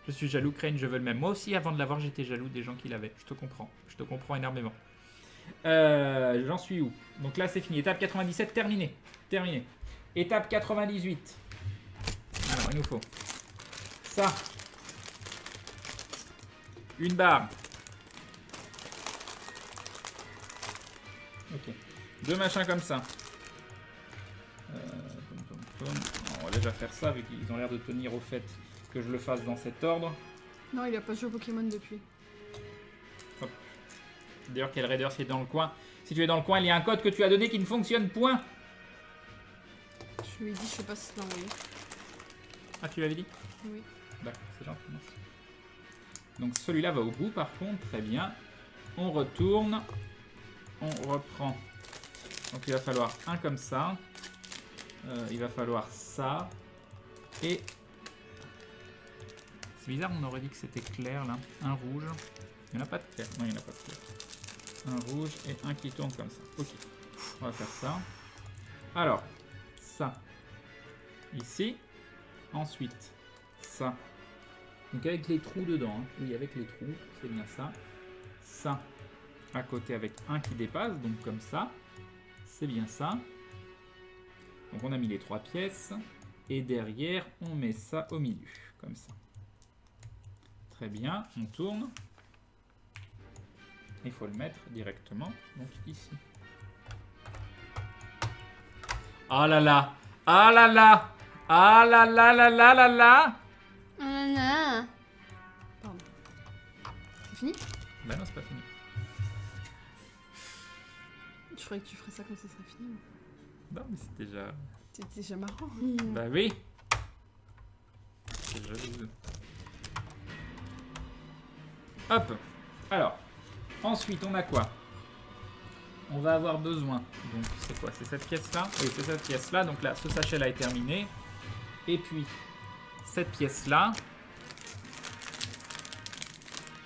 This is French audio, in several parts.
Je suis jaloux, Crane, je veux le même. Moi aussi, avant de l'avoir, j'étais jaloux des gens qui l'avaient. Je te comprends. Je te comprends énormément. J'en suis où? Donc là, c'est fini. Étape 97, terminé. Terminé. Étape 98. Alors, il nous faut ça. Une barre. Ok. Deux machins comme ça. On va déjà faire ça, vu qu'ils ont l'air de tenir au fait que je le fasse dans cet ordre. Non, il a pas joué au Pokémon depuis. D'ailleurs, quel raider c'est dans le coin? Si tu es dans le coin, il y a un code que tu as donné qui ne fonctionne point. Je lui ai dit, je sais pas si tu l'as envoyé. Ah, tu l'avais dit? Oui. D'accord, c'est gentil, merci. Donc celui-là va au bout par contre, très bien. On retourne. On reprend. Donc il va falloir un comme ça. Il va falloir ça. Et... C'est bizarre, on aurait dit que c'était clair là. Un rouge. Il n'y en a pas de clair. Non, il n'y en a pas de clair. Un rouge et un qui tourne comme ça. Ok. On va faire ça. Alors, ça. Ici. Ensuite, ça. Donc avec les trous dedans. Hein. Oui, avec les trous. C'est bien ça. Ça. À côté avec un qui dépasse. Donc comme ça. C'est bien ça. Donc on a mis les trois pièces. Et derrière, on met ça au milieu. Comme ça. Très bien. On tourne. Il faut le mettre directement. Donc ici. Ah là là. Ah là là. Ah là là là là là là. Pardon. C'est fini? Bah non, c'est pas fini. Je croyais que tu ferais ça quand ce serait fini. Non, mais c'est déjà... C'est déjà marrant. Bah oui. C'est jaloux. Hop. Alors. Ensuite, on a quoi? On va avoir besoin. Donc, c'est quoi? C'est cette pièce-là? Oui, c'est cette pièce-là. Donc là, ce sachet-là est terminé. Et puis, cette pièce-là.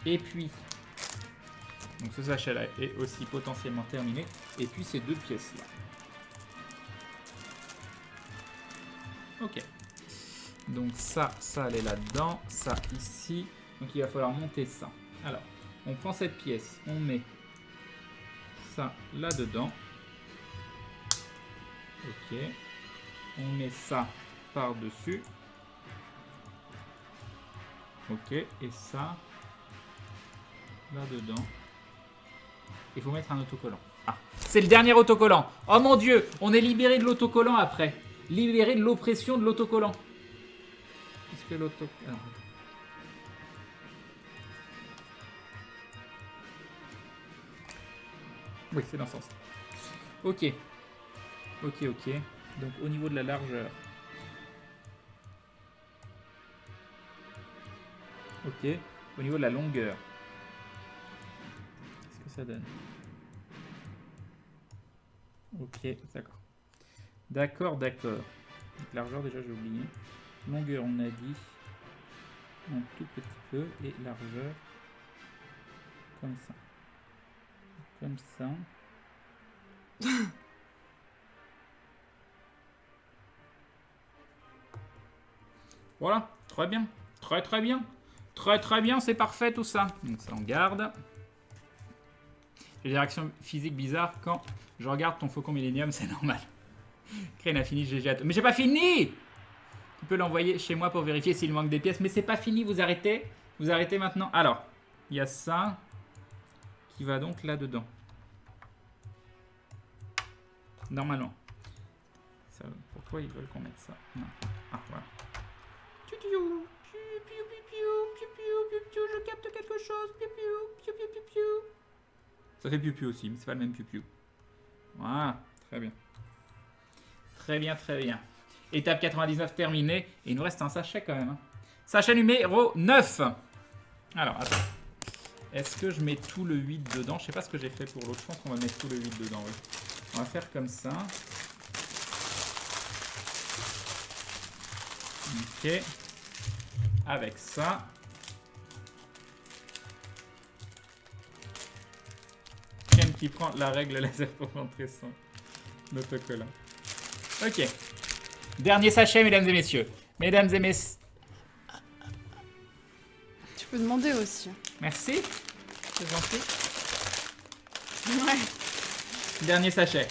Et puis, donc ce sachet-là est aussi potentiellement terminé. Et puis, ces deux pièces-là. Ok. Donc ça elle est là-dedans. Ça, ici. Donc, il va falloir monter ça. Alors, on prend cette pièce. On met ça là-dedans. Ok. On met ça par-dessus. Ok. Et ça là-dedans. Il faut mettre un autocollant. Ah, c'est le dernier autocollant. Oh mon dieu, on est libéré de l'autocollant après. Libéré de l'oppression de l'autocollant. Est-ce que l'autocollant... Oui, c'est dans ce sens. Ok. Ok, ok. Donc au niveau de la largeur. Ok. Au niveau de la longueur. Qu'est-ce que ça donne? Ok, d'accord. D'accord, d'accord. Donc largeur déjà j'ai oublié. Longueur on a dit. Un tout petit peu. Et largeur. Comme ça. Comme ça. Voilà, très bien. Très très bien. Très très bien, c'est parfait tout ça. Donc ça on garde. J'ai des réactions physiques bizarres quand je regarde ton Faucon Millenium, c'est normal. Crane a fini, GG à toi. Mais j'ai pas fini! Tu peux l'envoyer chez moi pour vérifier s'il manque des pièces. Mais c'est pas fini, vous arrêtez. Vous arrêtez maintenant. Alors, il y a ça qui va donc là-dedans. Normalement. Ça, pourquoi ils veulent qu'on mette ça? Non. Ah, voilà. Je capte quelque chose. Ça fait piou-piou aussi, mais c'est pas le même piou-piou. Voilà, très bien. Très bien, très bien. Étape 99 terminée. Et il nous reste un sachet quand même. Hein. Sachet numéro 9. Alors, attends. Est-ce que je mets tout le 8 dedans? Je sais pas ce que j'ai fait pour l'autre. Je pense qu'on va mettre tout le 8 dedans. Oui. On va faire comme ça. Ok. Avec ça. Ken qui prend la règle laser pour rentrer son autocollant. Ok. Dernier sachet, mesdames et messieurs. Mesdames et messieurs. peux demander aussi. Merci. C'est gentil. Ouais. Dernier sachet.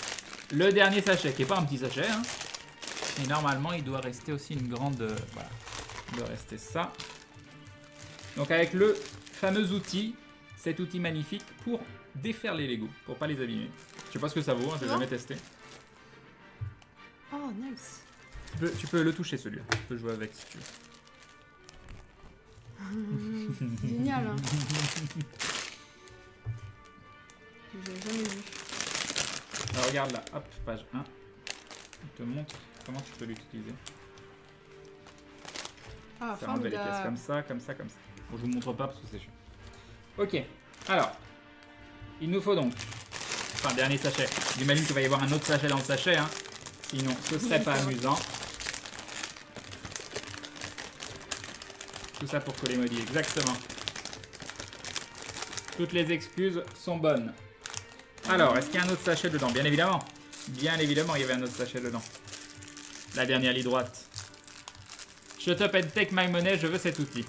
Le dernier sachet, qui n'est pas un petit sachet. Hein. Et normalement, il doit rester aussi une grande... voilà. Il doit rester ça. Donc avec le fameux outil, cet outil magnifique pour défaire les Lego, pour pas les abîmer. Je sais pas ce que ça vaut, hein, je l'ai jamais testé. Oh, nice. Tu peux le toucher celui-là. Tu peux jouer avec si tu veux. Génial. Hein. J'ai jamais vu. Alors regarde là, hop, page 1. Il te montre comment tu peux l'utiliser. Ah, Ça enlever les pièces formidable. comme ça, comme ça, comme ça. Bon, je vous montre pas parce que c'est chiant. Ok, alors, il nous faut donc, enfin, dernier sachet. J'imagine qu'il va y avoir un autre sachet dans le sachet, hein. Sinon, ce serait pas amusant. Tout ça pour coller maudit, exactement. Toutes les excuses sont bonnes. Alors, est-ce qu'il y a un autre sachet dedans? Bien évidemment. Bien évidemment, il y avait un autre sachet dedans. La dernière ligne droite. Shut up and take my money, je veux cet outil.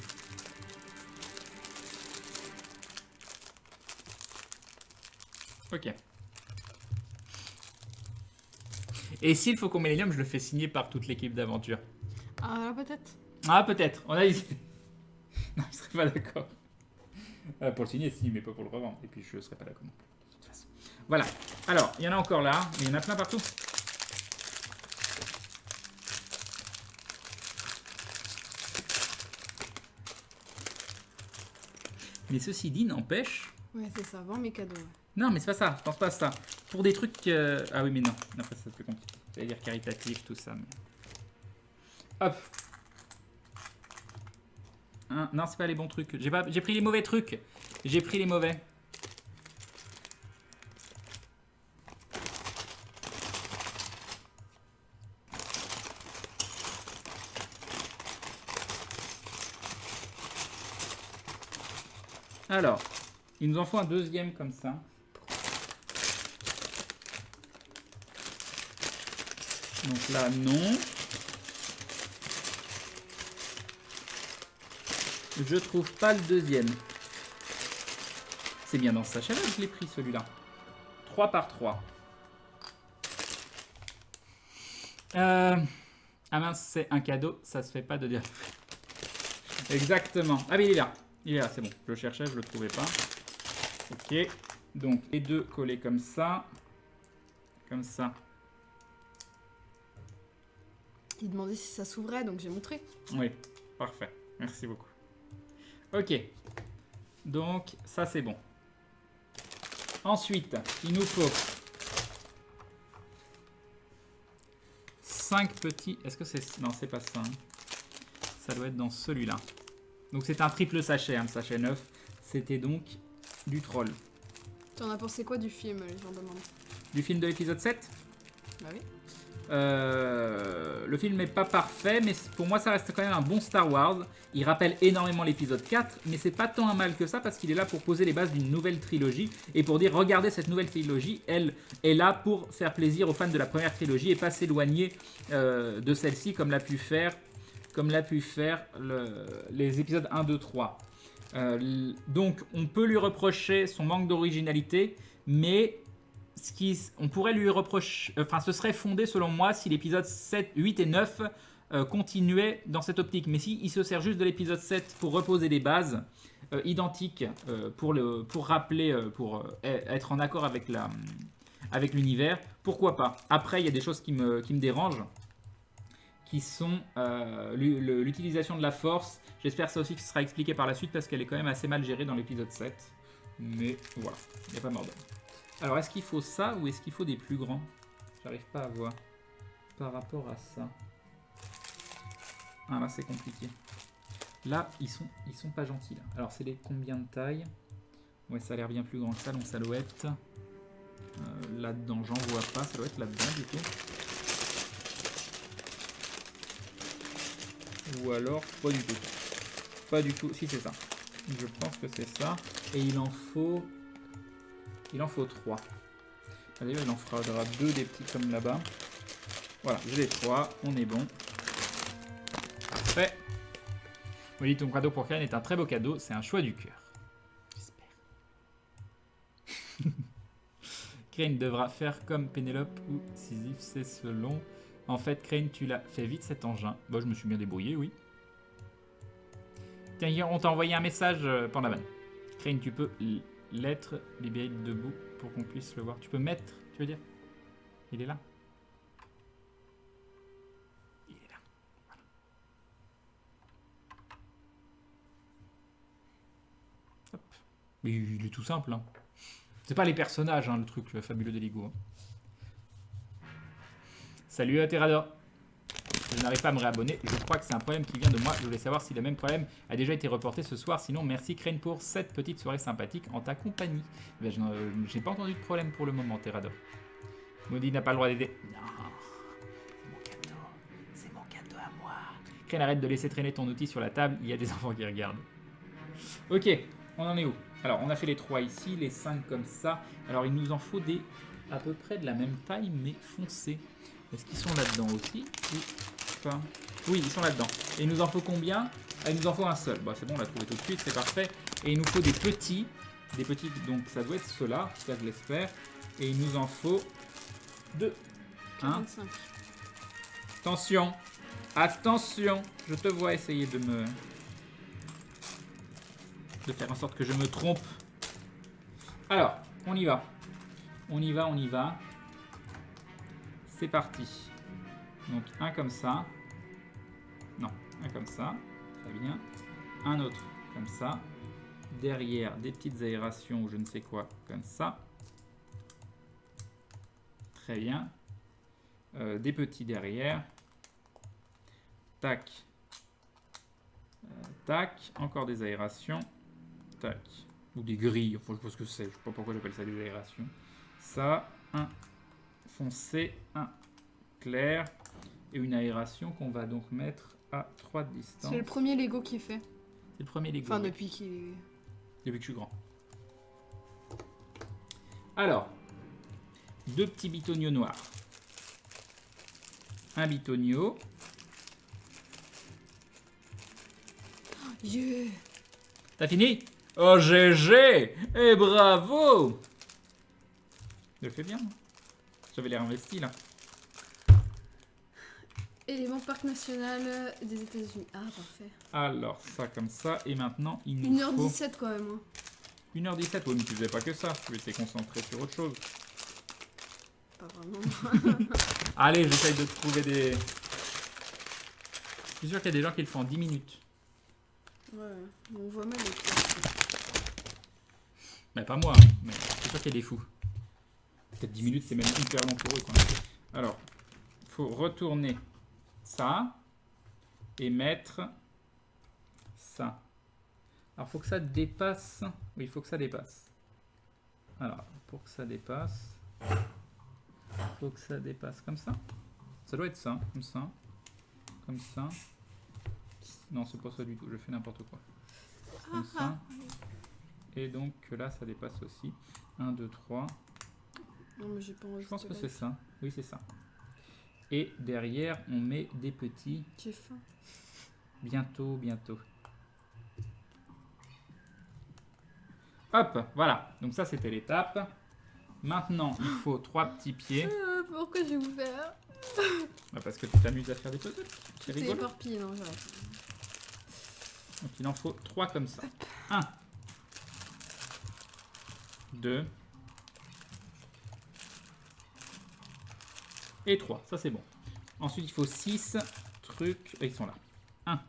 Ok. Et s'il faut qu'on Millennium, je le fais signer par toute l'équipe d'aventure. Ah, là, peut-être. Ah, peut-être. On a hésité. Non, je serais pas d'accord. Pour le signer, si, mais pas pour le revendre. Et puis, je serais pas d'accord. De toute façon. Voilà. Alors, il y en a encore là. Mais il y en a plein partout. Mais ceci dit, n'empêche... Ouais, c'est ça. Vends mes cadeaux. Ouais. Non, mais c'est pas ça. Je pense pas à ça. Pour des trucs... Ah oui, mais non. Après, ça c'est plus compliqué. J'allais dire caritatif, tout ça. Mais... Hop. Hein, non, c'est pas les bons trucs. J'ai pris les mauvais trucs. J'ai pris les mauvais. Alors, il nous en faut un deuxième comme ça. Donc là, non. Je trouve pas le deuxième. C'est bien dans ce sachet-là que je l'ai pris, celui-là. 3 par 3. Ah mince, c'est un cadeau, ça se fait pas de dire. Exactement. Ah mais il est là. Il est là, c'est bon. Je le cherchais, je le trouvais pas. Ok. Donc les deux collés comme ça. Comme ça. Il demandait si ça s'ouvrait, donc j'ai montré. Oui, parfait. Merci beaucoup. Ok. Donc ça c'est bon. Ensuite, il nous faut 5 petits... Est-ce que c'est... Non, c'est pas ça. Hein. Ça doit être dans celui-là. Donc c'est un triple sachet, hein, le sachet 9. C'était donc du troll. Tu en as pensé quoi du film, les gens demandent? Du film de l'épisode 7 ? Bah oui. Le film n'est pas parfait, mais pour moi ça reste quand même un bon Star Wars. Il rappelle énormément l'épisode 4, mais c'est pas tant un mal que ça parce qu'il est là pour poser les bases d'une nouvelle trilogie et pour dire regardez cette nouvelle trilogie, elle est là pour faire plaisir aux fans de la première trilogie et pas s'éloigner de celle-ci comme l'a pu faire les épisodes 1, 2, 3. Donc on peut lui reprocher son manque d'originalité, mais on pourrait lui reprocher, enfin ce serait fondé selon moi si l'épisode 7, 8 et 9 continuaient dans cette optique. Mais si il se sert juste de l'épisode 7 pour reposer des bases identiques pour rappeler, pour être en accord avec l'univers, pourquoi pas. Après il y a des choses qui me dérangent, qui sont l'utilisation de la force. J'espère que ça aussi sera expliqué par la suite parce qu'elle est quand même assez mal gérée dans l'épisode 7. Mais voilà, il n'y a pas mort d'homme. Alors, est-ce qu'il faut ça ou est-ce qu'il faut des plus grands? J'arrive pas à voir par rapport à ça. Ah là, c'est compliqué. Là, ils sont pas gentils. Là. Alors, c'est les combien de taille? Ouais, ça a l'air bien plus grand que ça, donc ça doit être là-dedans. J'en vois pas, ça doit être là-dedans du coup. Ou alors, pas du tout. Pas du tout, si c'est ça. Je pense que c'est ça. Et il en faut 3. D'ailleurs, il en faudra 2 des petits comme là-bas. Voilà, j'ai les 3, on est bon. Parfait. Oui, ton cadeau pour Crane est un très beau cadeau. C'est un choix du cœur. J'espère. Crane devra faire comme Pénélope ou Sisyphe, c'est selon. En fait, Crane, tu l'as fait vite cet engin. Bon, je me suis bien débrouillé, oui. Tiens, on t'a envoyé un message, Pandaman. Crane, tu peux l'être BB-8 debout pour qu'on puisse le voir. Tu peux mettre, tu veux dire? Il est là. Il est là. Voilà. Hop. Mais il est tout simple, hein. C'est pas les personnages, hein, le truc fabuleux des Lego. Hein. Salut Terrador. Je n'arrive pas à me réabonner. Je crois que c'est un problème qui vient de moi. Je voulais savoir si le même problème a déjà été reporté ce soir. Sinon, merci Crane pour cette petite soirée sympathique en ta compagnie. Ben, je n'ai pas entendu de problème pour le moment, Terrador. Maudit n'a pas le droit d'aider. Non, c'est mon cadeau. C'est mon cadeau à moi. Crane, arrête de laisser traîner ton outil sur la table. Il y a des enfants qui regardent. Ok, on en est où? Alors, on a fait les 3 ici, les 5 comme ça. Alors, il nous en faut des à peu près de la même taille, mais foncés. Est-ce qu'ils sont là-dedans aussi? Pas. Oui, ils sont là-dedans. Et il nous en faut combien? Il nous en faut un seul. Bon, c'est bon, on l'a trouvé tout de suite, c'est parfait. Et il nous faut des petits. Des petits, donc ça doit être ceux-là, ça je l'espère. Et il nous en faut 2. 45. Attention. Attention. Je te vois essayer de faire en sorte que je me trompe. Alors, on y va. On y va, on y va. C'est parti. Donc un comme ça. Non, un comme ça. Très bien. Un autre comme ça. Derrière, des petites aérations ou je ne sais quoi comme ça. Très bien. Des petits derrière. Tac. Tac. Encore des aérations. Tac. Ou des grilles. Enfin, je sais pas ce que c'est. Je sais pas pourquoi j'appelle ça des aérations. Ça. Un foncé. Un clair. Et une aération qu'on va donc mettre à 3 de distance. C'est le premier Lego qui est fait. C'est le premier Lego. Enfin, oui. depuis qu'il est... Depuis que je suis grand. Alors. 2 petits bitonios noirs. Un bitonio. Yeah. T'as fini? Oh GG! Et bravo! Je le fais bien. J'avais l'air investi là. Élément parc national des États-Unis. Ah, parfait. Alors, ça comme ça. Et maintenant, il nous faut... 1h17 quand même. Hein. 1h17. Oui, mais tu faisais pas que ça. Tu étais concentré sur autre chose. Pas vraiment. Allez, j'essaye de trouver des... Je suis sûr qu'il y a des gens qui le font en 10 minutes. Ouais, on voit mal les trucs. Mais pas moi, hein, mais c'est sûr qu'il y a des fous. Peut-être 10 minutes, c'est même hyper long pour eux. Quoi. Alors, il faut retourner ça et mettre ça. Alors, il faut que ça dépasse. Oui, il faut que ça dépasse. Alors, pour que ça dépasse, il faut que ça dépasse comme ça. Ça doit être ça, comme ça. Comme ça. Non, c'est pas ça du tout, je fais n'importe quoi. Comme ça. Et donc là, ça dépasse aussi. 1, 2, 3. Non, mais j'ai pas envie. Je pense que c'est ça. Oui, c'est ça. Et derrière, on met des petits. J'ai faim. Bientôt, bientôt. Hop, voilà. Donc ça, c'était l'étape. Maintenant, il faut 3 petits pieds. Pourquoi j'ai ouvert? Bah, parce que tu t'amuses à faire des puzzles. C'est C'est rigolo. éparpillé, non, j'arrête. Donc il en faut 3 comme ça. 1. 2. Et 3. Ça, c'est bon. Ensuite, il faut 6 trucs. Ils sont là. 1.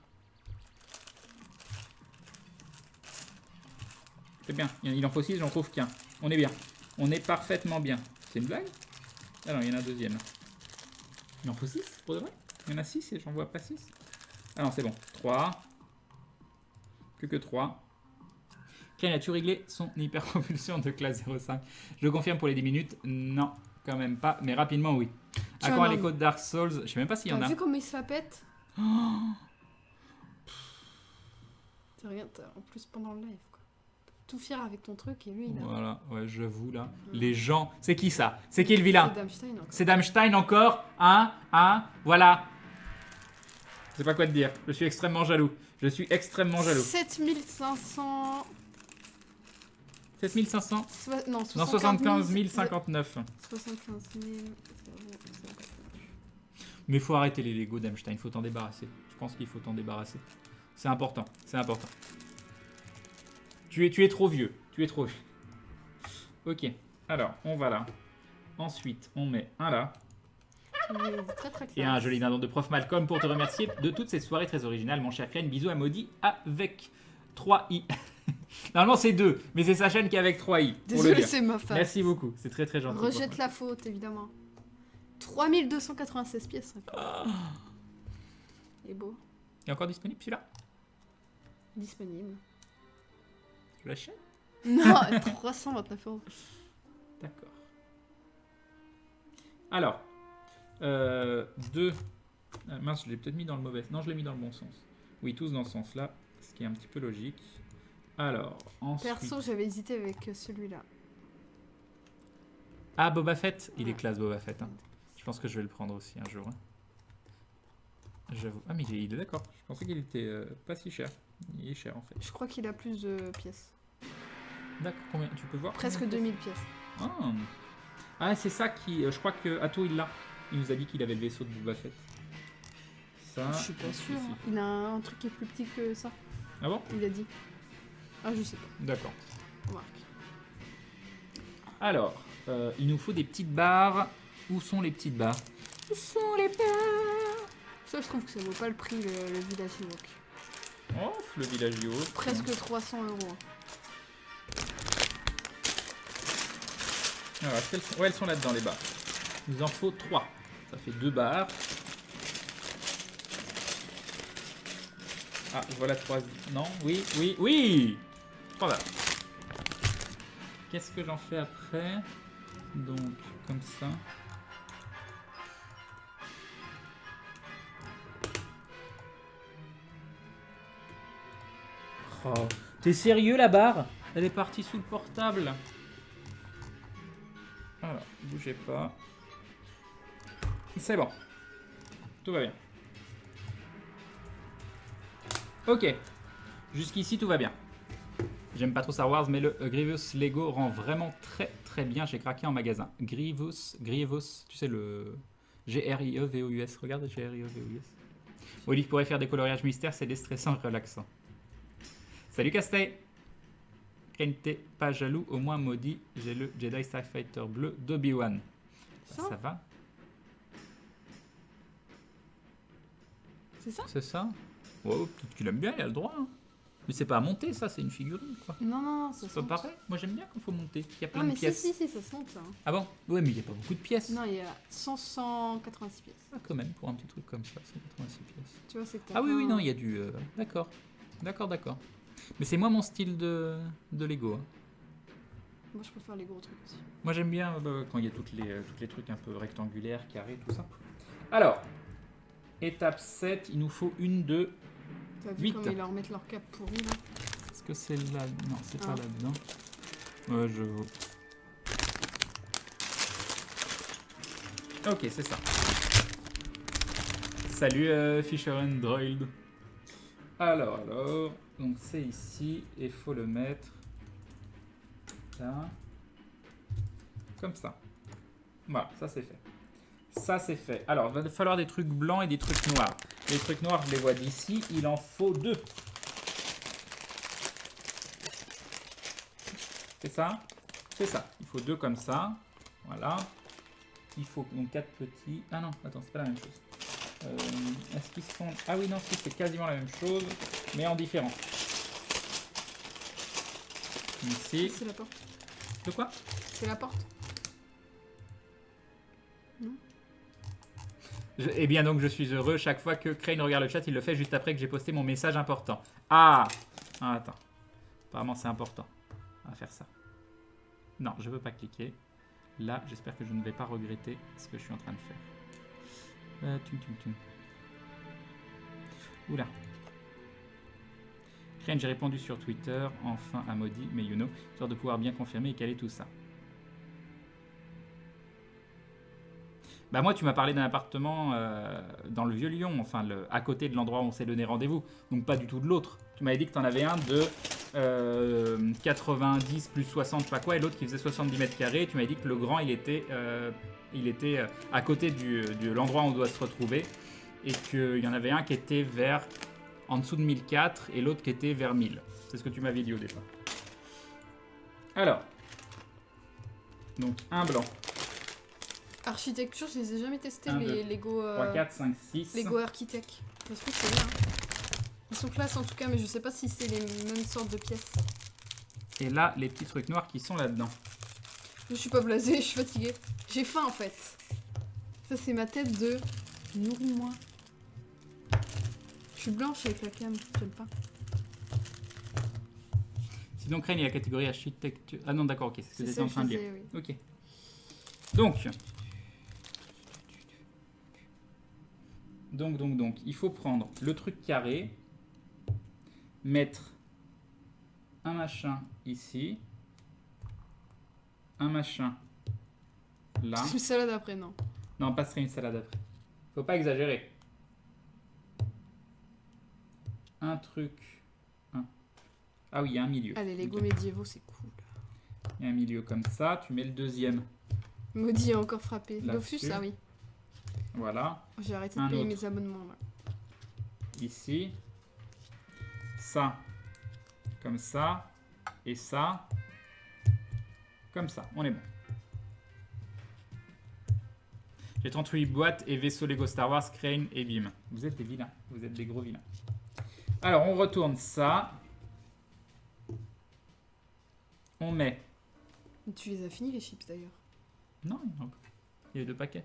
C'est bien. Il en faut 6, j'en trouve qu'un. On est bien. On est parfaitement bien. C'est une blague? Ah non, il y en a un deuxième. Il en faut 6 pour de vrai? Il y en a 6 et j'en vois pas 6. Ah non, c'est bon. 3. Que 3. Crane, as-tu réglé son hyperpropulsion de classe 05? Je le confirme pour les 10 minutes. Non, quand même pas. Mais rapidement, oui. À Tiens, quand non. les codes Dark Souls? Je sais même pas s'il y en T'as a. vu comment il se la pète? T'as rien, en plus pendant le live, quoi. Tout fier avec ton truc et lui, il a... Voilà, ouais, j'avoue là. Les gens. C'est qui ça? C'est qui le vilain? C'est Damstein encore. C'est Damstein encore. Voilà. Je sais pas quoi te dire. Je suis extrêmement jaloux. Je suis extrêmement jaloux. 7500... 7500 Non, Non, 75 059. 75 000... Mais faut arrêter les Lego d'Einstein, faut t'en débarrasser. Je pense qu'il faut t'en débarrasser. C'est important, c'est important. Tu es trop vieux, tu es trop vieux. Ok, alors on va là. Ensuite, on met un là. Très Et un joli dindon de Prof Malcolm pour te remercier de toutes ces soirées très originales, mon cher Crane. Bisous à Maudit avec 3 i. Normalement c'est 2, mais c'est sa chaîne qui est avec 3 i. Désolé, c'est ma face. Merci beaucoup, c'est très très gentil. Rejette la faute, évidemment. 3296 pièces. Il est beau. Il est encore disponible celui-là? Disponible. Je l'achète? Non, 329 €. D'accord. Alors, 2. Mince, je l'ai peut-être mis dans le mauvais. Non, je l'ai mis dans le bon sens. Oui, tous dans ce sens-là, ce qui est un petit peu logique. Alors, ensuite... Perso, j'avais hésité avec celui-là. Ah, Boba Fett. Il est Ouais. classe, Boba Fett. Hein. Je pense que je vais le prendre aussi un jour. Hein. J'avoue. Ah, mais il est d'accord. Je pensais qu'il était pas si cher. Il est cher, en fait. Je crois qu'il a plus de pièces. D'accord, combien? Tu peux voir? Presque combien de 2000 pièces. Ah, ah c'est ça qui... je crois que Atto, il l'a. Il nous a dit qu'il avait le vaisseau de Boba Fett. Ça... Je suis pas sûre. ici. Il a un truc qui est plus petit que ça. Ah bon? Il a dit. Ah, je sais pas. D'accord. Remarque. Alors, il nous faut des petites barres. Où sont les petites barres? Où sont les barres? Ça, je trouve que ça vaut pas le prix, le village Ewok. Oh, le village du haut. Presque 300 €. Alors, est-ce qu'elles sont... Ouais, elles sont là-dedans, les barres. Il nous en faut 3. Ça fait 2 barres. Ah, voilà 3. Non, oui, oui, oui 3 barres. Qu'est-ce que j'en fais après? Donc, comme ça. Oh, t'es sérieux la barre? Elle est partie sous le portable. Alors, bougez pas. C'est bon. Tout va bien. Ok. Jusqu'ici, tout va bien. J'aime pas trop Star Wars, mais le Grievous Lego rend vraiment très très bien. J'ai craqué en magasin. Grievous, tu sais le G-R-I-E-V-O-U-S. Regarde G-R-I-E-V-O-U-S. Olive pourrait faire des coloriages mystères, c'est déstressant et relaxant. Salut Castay. Crane, t'es pas jaloux, au moins maudit. J'ai le Jedi Starfighter bleu d'Obi-Wan. Ça va? C'est ça? C'est ça? Oh, peut-être qu'il aime bien, il a le droit. Hein. Mais c'est pas à monter, ça, c'est une figurine, quoi. Non, ça C'est pas pareil. Moi, j'aime bien quand il faut monter. Il y a plein Ah, de mais pièces. si, ça se monte, ça. Hein. Ah bon? Ouais, mais il n'y a pas beaucoup de pièces. Non, il y a 186 pièces. Ah, quand même, pour un petit truc comme ça, 186 pièces. Tu vois, c'est que t'as Ah oui, plein- non, il y a du... D'accord. D'accord. Mais c'est moi mon style de Lego. Hein. Moi, je préfère les gros trucs aussi. Moi, j'aime bien quand il y a toutes les trucs un peu rectangulaires, carrés, tout ça. Alors, étape 7, il nous faut une de... T'as vu 8. comme ils leur mettent leur cap pourri, là? Est-ce que c'est là? Non, c'est pas Ah. là-dedans. Ouais, je... Ok, c'est ça. Salut Fisher and Droid. Alors, donc c'est ici et il faut le mettre là, comme ça. Voilà, ça c'est fait. Ça c'est fait. Alors, il va falloir des trucs blancs et des trucs noirs. Les trucs noirs, je les vois d'ici. Il en faut 2. C'est ça? C'est ça. Il faut 2 comme ça. Voilà. Il faut donc 4 petits. Ah non, attends, c'est pas la même chose. Est-ce qu'ils sont... Ah oui, non, si, c'est quasiment la même chose, mais en différent. Ici. C'est la porte. De quoi? C'est la porte. Eh bien, donc, je suis heureux. Chaque fois que Crane regarde le chat, il le fait juste après que j'ai posté mon message important. Ah, attends. Apparemment, c'est important. On va faire ça. Non, je veux pas cliquer. Là, j'espère que je ne vais pas regretter ce que je suis en train de faire. Oula. Crane, j'ai répondu sur Twitter, enfin à Maudit, mais you know, histoire de pouvoir bien confirmer et caler tout ça. Bah moi, tu m'as parlé d'un appartement dans le Vieux-Lyon, enfin à côté de l'endroit où on s'est donné rendez-vous. Donc pas du tout de l'autre. Tu m'avais dit que tu en avais un de 90 plus 60, je sais pas quoi, et l'autre qui faisait 70 mètres carrés. Tu m'avais dit que le grand, il était à côté de l'endroit où on doit se retrouver. Et qu'il y en avait un qui était vers en dessous de 1004 et l'autre qui était vers 1000. C'est ce que tu m'avais dit au départ. Alors. Donc un blanc. Architecture, je les ai jamais testés, 1, les 2, Lego. 3, 4, 5, 6. Lego Architect. Je trouve que c'est bien. Ils sont classe en tout cas, mais je sais pas si c'est les mêmes sortes de pièces. Et là, les petits trucs noirs qui sont là-dedans. Je suis pas blasée, je suis fatiguée. J'ai faim en fait. Ça, c'est ma tête de nourris-moi. Je suis blanche avec la cam, j'aime pas. Sinon, Crane, il y a la catégorie architecture. Ah non, d'accord, ok, c'est ce que C'est j'étais ça en que train de je dire. disais, oui. Ok. Donc, il faut prendre le truc carré, mettre un machin ici, un machin là. C'est une salade après, non. Non, pas serait une salade après. Faut pas exagérer. Un truc. Ah oui, il y a un milieu. Ah, les Lego Ok. médiévaux, c'est cool. Il y a un milieu comme ça. Tu mets le deuxième. Maudit a encore frappé. Là-dessus. Dofus, ah oui. Voilà. J'ai arrêté Un de payer autre. mes abonnements là. Ici. Ça. Comme ça. Et ça. Comme ça. On est bon. J'ai 38 boîtes et vaisseaux Lego Star Wars, Crane et Bim. Vous êtes des vilains. Vous êtes des gros vilains. Alors, on retourne ça. On met... Tu les as finis les chips d'ailleurs. Non, il y en a encore. Il y a 2 paquets.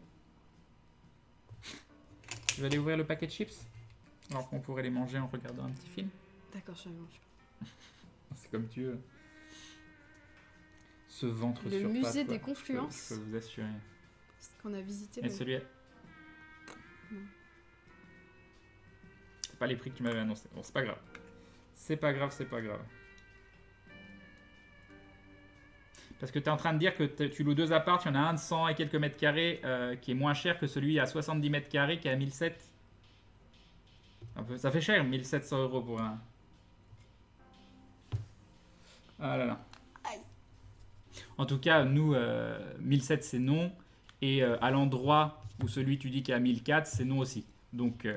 Tu vas aller ouvrir le paquet de chips? Alors qu'on pourrait les manger en regardant un petit film. D'accord, je mange pas. C'est comme tu veux. Ce ventre Le sur musée pattes, des quoi. confluences. Je peux vous assurer. Qu'on a visité. Et celui-là. C'est pas les prix que tu m'avais annoncé. Bon, c'est pas grave. C'est pas grave, c'est pas grave. Parce que tu es en train de dire que tu loues 2 apparts, il y en a un de 100 et quelques mètres carrés qui est moins cher que celui à 70 mètres carrés qui est à 1700. Ça fait cher, 1700 € pour un. Ah là là. Aïe. En tout cas, nous, 1700 c'est non. Et à l'endroit où celui tu dis qui est à 1004, c'est non aussi. Donc,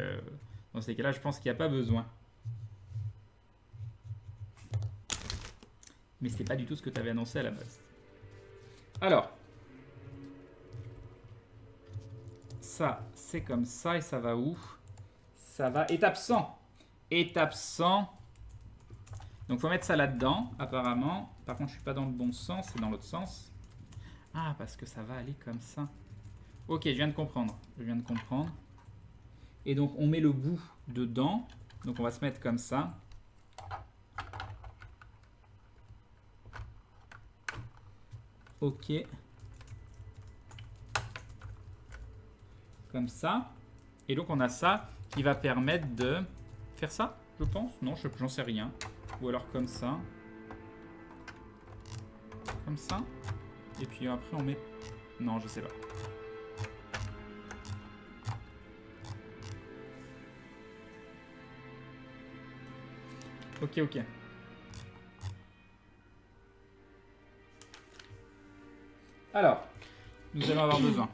dans ces cas-là, je pense qu'il n'y a pas besoin. Mais c'était pas du tout ce que tu avais annoncé à la base. Alors, ça, c'est comme ça et ça va où? Ça va étape 100. Étape 100. Donc, faut mettre ça là-dedans, apparemment. Par contre, je suis pas dans le bon sens, c'est dans l'autre sens. Ah, parce que ça va aller comme ça. Ok, je viens de comprendre. Je viens de comprendre. Et donc, on met le bout dedans. Donc, on va se mettre comme ça. Ok. Comme ça. Et donc, on a ça qui va permettre de faire ça, je pense. Non, j'en sais rien. Ou alors comme ça. Comme ça. Et puis après, on met... Non, je sais pas. Ok, ok. Alors, nous allons avoir besoin.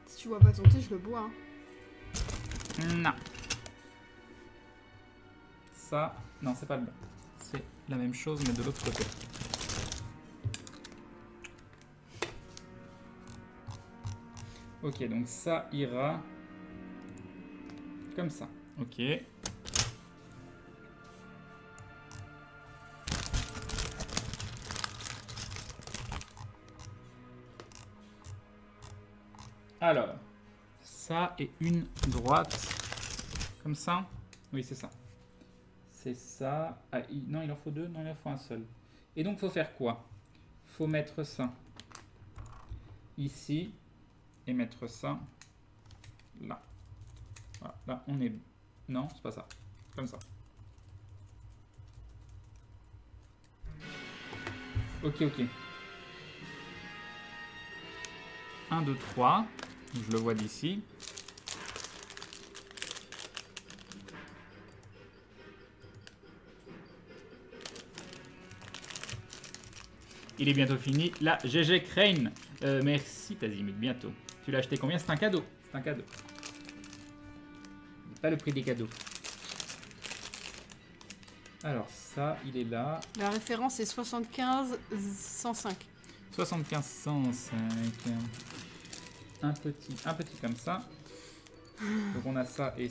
Si tu vois pas ton thé, je le bois. Hein. Non. Ça, non, c'est pas le bon. C'est la même chose, mais de l'autre côté. Ok, donc ça ira comme ça. Ok. Alors, ça et une droite, comme ça. Oui, c'est ça. C'est ça. Ah, non, il en faut 2. Non, il en faut un seul. Et donc, faut faire quoi? Faut mettre ça ici et mettre ça là. Voilà, là, on est... Non, c'est pas ça. Comme ça. Ok, ok. 1, 2, 3. Je le vois d'ici. Il est bientôt fini. Là, GG Crane. Merci Tazimut, bientôt. Tu l'as acheté combien? C'est un cadeau. C'est un cadeau. Pas le prix des cadeaux. Alors ça, il est là. La référence est 75-105. 75-105. Un petit comme ça. Donc on a ça, et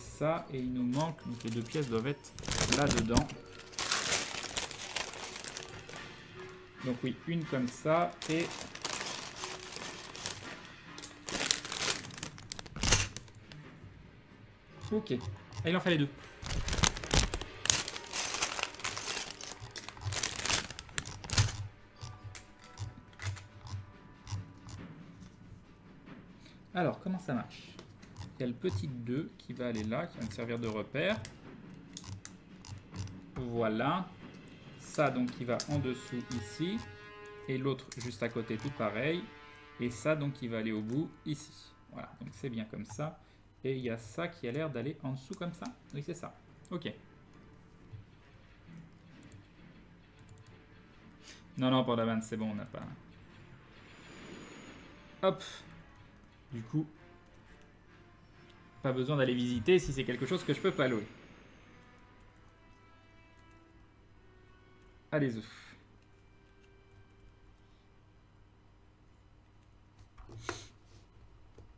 il nous manque, donc les deux pièces doivent être là-dedans. Donc oui, une comme ça, et... Ok. Ah, il en fallait deux. Alors, comment ça marche? Il y a le petit 2 qui va aller là, qui va me servir de repère. Voilà. Ça, donc, qui va en dessous ici. Et l'autre juste à côté, tout pareil. Et ça, donc, qui va aller au bout ici. Voilà, donc c'est bien comme ça. Et il y a ça qui a l'air d'aller en dessous comme ça. Oui, c'est ça. Ok. Non, non, pour la vanne, c'est bon, on n'a pas... Hop. Du coup, pas besoin d'aller visiter si c'est quelque chose que je peux pas louer. Allez-y.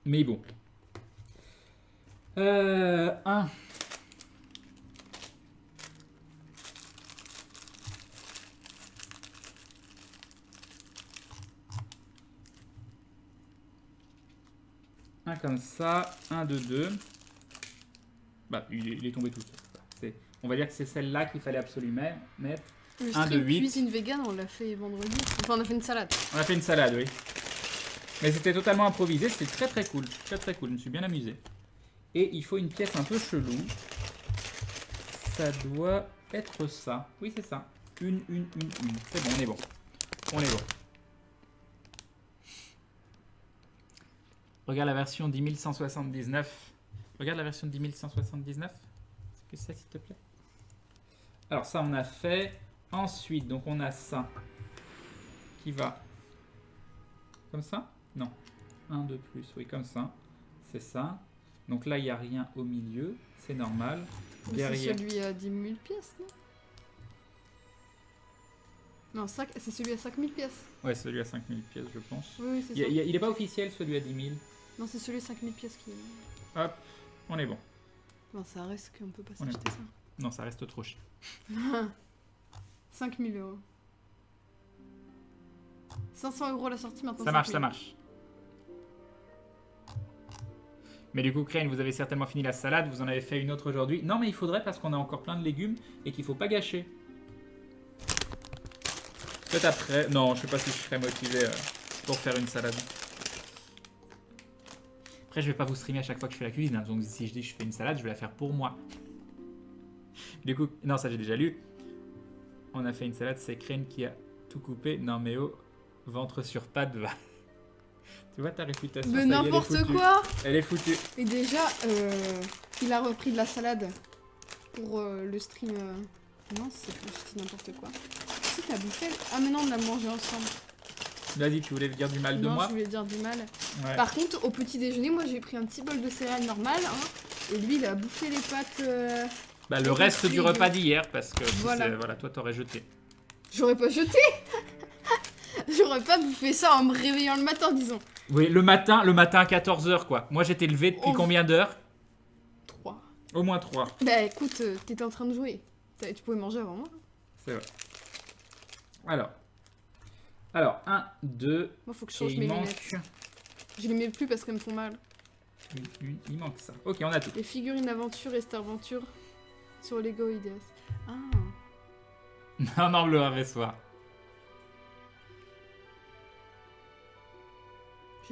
Mais bon. Un. Un comme ça, un de deux. Bah, il est tombé tout seul. On va dire que c'est celle-là qu'il fallait absolument mettre. Le Un de stream 8. cuisine vegan, on l'a fait vendredi. Enfin, on a fait une salade. On a fait une salade, oui. Mais c'était totalement improvisé, c'était très très cool. Très très cool, je me suis bien amusé. Et il faut une pièce un peu chelou. Ça doit être ça. Oui, c'est ça. Une. C'est bon, on est bon. On est bon. Regarde la version 10179. Regarde la version 10179. Est-ce que c'est, s'il te plaît? Alors ça, on a fait. Ensuite, donc on a ça. Qui va... Comme ça? Non. 1 de plus, oui, comme ça. C'est ça. Donc là, il n'y a rien au milieu. C'est normal. Derrière... C'est celui à 10 000 pièces, non? Non, c'est celui à 5 000 pièces. Ouais, celui à 5 000 pièces, je pense. Oui, c'est ça. Il n'est pas officiel, celui à 10 000. Non, c'est celui à 5 000 pièces qui... Hop, on est bon. Non, ça reste qu'on peut pas On est s'acheter ça. Non, ça reste trop cher. 5 000 euros. 500 euros la sortie maintenant. Ça marche, ça marche. Mais du coup, Crane, vous avez certainement fini la salade, vous en avez fait une autre aujourd'hui. Non, mais il faudrait parce qu'on a encore plein de légumes et qu'il faut pas gâcher. Peut-être après... Non, je sais pas si je serais motivé pour faire une salade. Après, je vais pas vous streamer à chaque fois que je fais la cuisine. Hein. Donc si je dis que je fais une salade, je vais la faire pour moi. Du coup, non, ça j'ai déjà lu. On a fait une salade, c'est Crane qui a tout coupé. Non mais oh, ventre sur pattes, va. Tu vois ta réputation. Mais n'importe quoi. Elle est foutue. Et déjà, il a repris de la salade pour le stream. Non, c'est n'importe quoi. Si t'as bouffé. Ah mais non, on l'a mangé ensemble. Vas-y, tu voulais dire du mal de moi? Non, je voulais dire du mal. Ouais. Par contre, au petit déjeuner, moi j'ai pris un petit bol de céréales normales. Hein, et lui, il a bouffé les pâtes. Bah, le reste du repas d'hier, parce que voilà. Voilà, toi t'aurais jeté. J'aurais pas jeté. J'aurais pas bouffé ça en me réveillant le matin, disons. Oui, le matin à 14h quoi. Moi j'étais levé depuis combien d'heures? 3. Au moins 3. Bah écoute, t'étais en train de jouer. Tu pouvais manger avant moi. C'est vrai. Alors 1, 2. Moi, faut que je change et mes il manque... lunettes. Je les mets plus parce qu'elles me font mal. Il manque ça. Ok, on a tout. Les figurines aventure et Star Aventure sur Lego Ideas. Ah. Non, non, le Ravessoir.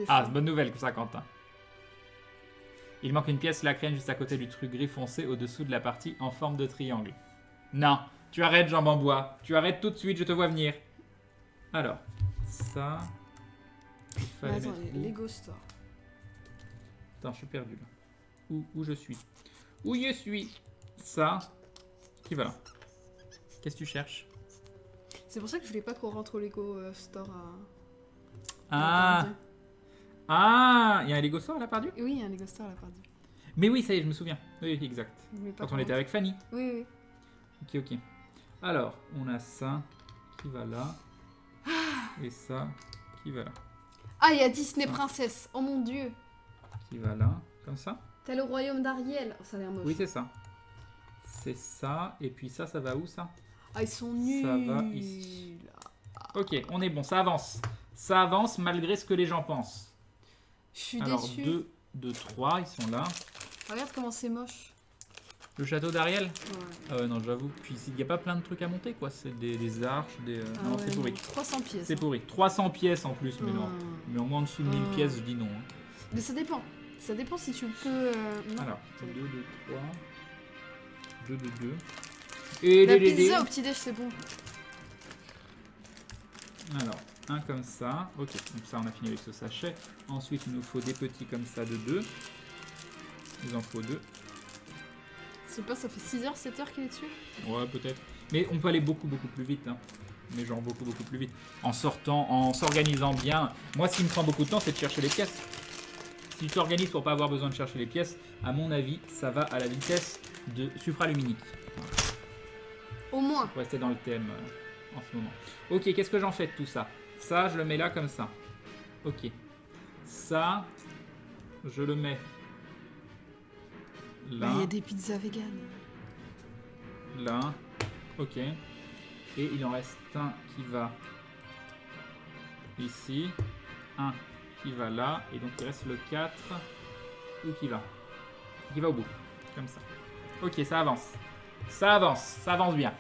Ah, c'est bonne nouvelle que ça, Quentin. Il manque une pièce, la Crane, juste à côté du truc gris foncé au-dessous de la partie en forme de triangle. Non, tu arrêtes, jambe en bois. Tu arrêtes tout de suite, je te vois venir. Alors, ça... Il Mais fallait attends, mettre les où? Lego Store. Attends, je suis perdu là. Où je suis? Où je suis? Ça. Qui va là? Qu'est-ce que tu cherches? C'est pour ça que je voulais pas qu'on rentre au Lego Store à. Ah! Pardieu. Ah! Il y a un Lego Store là, Pardieu? Oui, il y a un Lego Store à la Pardieu. Mais oui, ça y est, je me souviens. Oui, exact. Je voulais pas Quand qu'on on était rentre. avec Fanny. Oui, oui. Ok. Alors, on a ça qui va là. Et ça qui va là. Ah, il y a Disney Ah. Princesse. Oh mon dieu. Qui va là. Comme ça. T'as le royaume d'Ariel. Oh, ça a l'air moche. Oui, c'est ça. C'est ça. Et puis ça va où ça? Ah, ils sont nuls. Ça va ici. Ok, on est bon, ça avance. Ça avance malgré ce que les gens pensent. Je suis Alors, déçue. 2, 2, 3, ils sont là. Regarde comment c'est moche. Le château d'Ariel? Ouais. Ah ouais, non, j'avoue. Puis il n'y a pas plein de trucs à monter, quoi. C'est des arches, des... Ah non, ouais, c'est pourri. 300 pièces. C'est hein. pourri. 300 pièces en plus, mais non. Hum. Mais au moins en dessous de 1000 Hum. pièces, je dis non. hein. Mais ça dépend. Ça dépend si tu peux. Non. Alors, 2, 2, 3. 2, 2, 2. Et La les pizza au petit-déj, c'est bon. Alors, un comme ça. Ok, donc ça, on a fini avec ce sachet. Ensuite, il nous faut des petits comme ça de 2. Il en faut 2. Je sais pas, ça fait 6h, 7h qu'il est dessus. Ouais, peut-être. Mais on peut aller beaucoup plus vite. Hein. Mais genre beaucoup plus vite. En sortant, en s'organisant bien. Moi, ce qui me prend beaucoup de temps, c'est de chercher les pièces. Si tu t'organises pour pas avoir besoin de chercher les pièces, à mon avis, ça va à la vitesse de supraluminique. Au moins. Pour rester dans le thème en ce moment. Ok, qu'est-ce que j'en fais de tout ça? Ça, je le mets là comme ça. Ok. Ça, je le mets Bah, là. il y a des pizzas véganes. Là. Ok. Et il en reste un qui va ici. Un qui va là. Et donc il reste le 4. Où qui va? Qui va au bout. Comme ça. Ok, ça avance. Ça avance. Ça avance bien.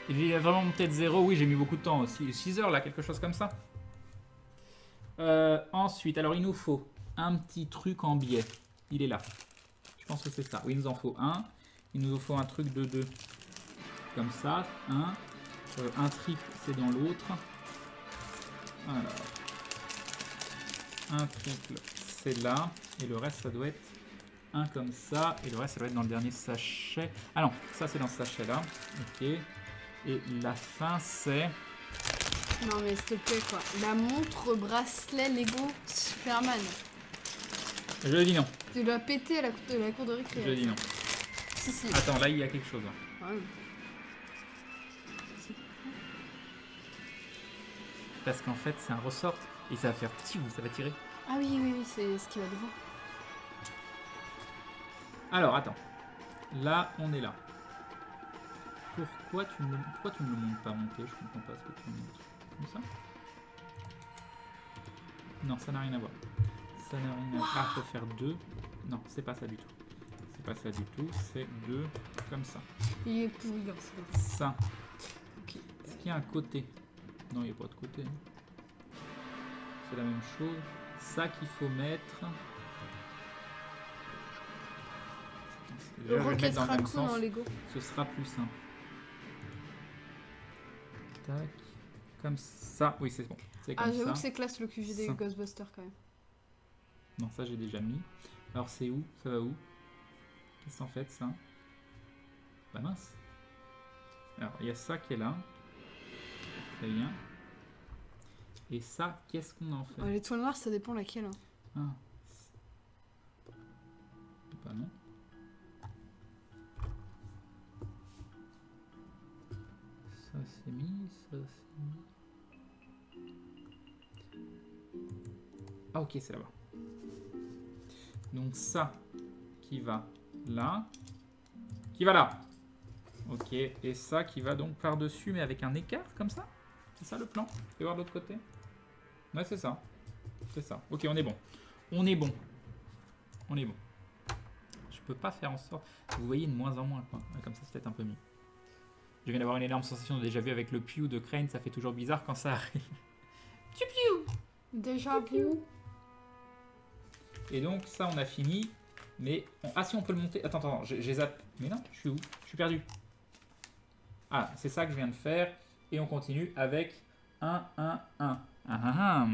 J'ai vraiment monté de 0. Oui, j'ai mis beaucoup de temps aussi. 6 heures là, quelque chose comme ça. Ensuite, alors il nous faut un petit truc en biais. Il est là. Je pense que c'est ça. Oui, il nous en faut un. Il nous faut un truc de 2. Comme ça. Un. Un triple, c'est dans l'autre. Alors. Un triple, c'est là. Et le reste, ça doit être un comme ça. Et le reste, ça doit être dans le dernier sachet. Ah non, ça c'est dans ce sachet là. Ok. Et la fin, c'est... Non, mais s'il te plaît, quoi. La montre bracelet Lego Superman. Je dis non. Tu l'as pété à la cour de récré. Je dis non. Si, si. Attends, là, il y a quelque chose. Ouais. Parce qu'en fait, c'est un ressort. Et ça va faire petit, ça va tirer. Ah oui, c'est ce qui va devant. Alors, attends. Là, on est là. Pourquoi tu ne le montes pas monter? Je comprends pas ce que tu me montres. Comme ça? Non, ça n'a rien à voir. Ça n'a rien à voir. Ah, faut faire 2. Non, c'est pas ça du tout. C'est pas ça du tout. C'est 2 comme ça. Il est pourri, hein, c'est Ça. Ok. Est-ce qu'il y a un côté? Non, il n'y a pas de côté. C'est la même chose. Ça qu'il faut mettre. Déjà, je vais le Rocket mettre dans le même Raccoon en sens. Lego. Ce sera plus simple. Tac. Comme ça. Oui, c'est bon. C'est comme Ah, j'avoue ça. que c'est classe le QG des Ça. Ghostbusters quand même. Non, ça j'ai déjà mis. Alors c'est où? Ça va où? Qu'est-ce que t'en fais de ça? Bah mince. Alors il y a ça qui est là. Très bien. Et ça, qu'est-ce qu'on en fait? L'étoile noire, ça dépend laquelle. Hein. Ah. Bah non. Ça c'est mis, ça c'est mis. Ah ok, c'est là-bas. Donc ça qui va là, qui va là. Ok, et ça qui va donc par-dessus, mais avec un écart comme ça. C'est ça le plan? Fais voir de l'autre côté. Ouais, c'est ça. C'est ça. Ok, on est bon. On est bon. On est bon. Je peux pas faire en sorte... Vous voyez de moins en moins, quoi. Ouais, comme ça, c'est peut-être un peu mieux. Je viens d'avoir une énorme sensation de déjà vu avec le Pew de Crane. Ça fait toujours bizarre quand ça arrive. Piu piu. Déjà vu. Et donc, ça, on a fini. Mais... Ah si, on peut le monter. Attends, j'ai zappé. Mais non, je suis où? Je suis perdu. Ah, c'est ça que je viens de faire. Et on continue avec 1, 1, 1. Ah, ah, ah.